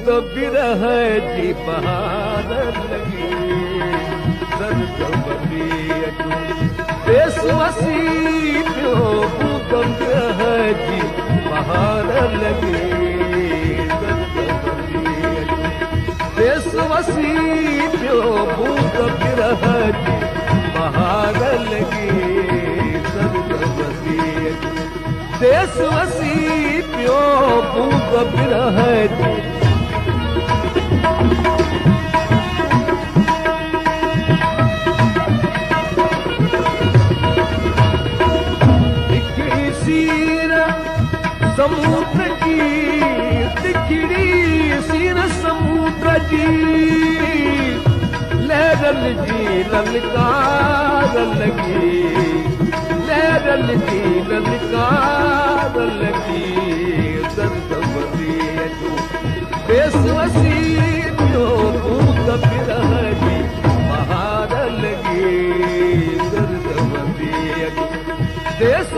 भूत बिरह जी बहार लगी दर्द बदी अचूं देस वसी पियो भूत बिरह जी बहार लगी दर्द बदी अचूं देस वसी पियो भूत बिरह जी बहार लगी दर्द बदी अचूं देस वसी पियो भूत बिरह जी समुद्र की तिखड़ी सीर समुद्र जी लहरल जी ललकार लगी लहरल जी ललकार लगी दर्द बदी अचूं देस वसी पियो भूत बिरह जी बहार लगी दर्द बदी अचूं देस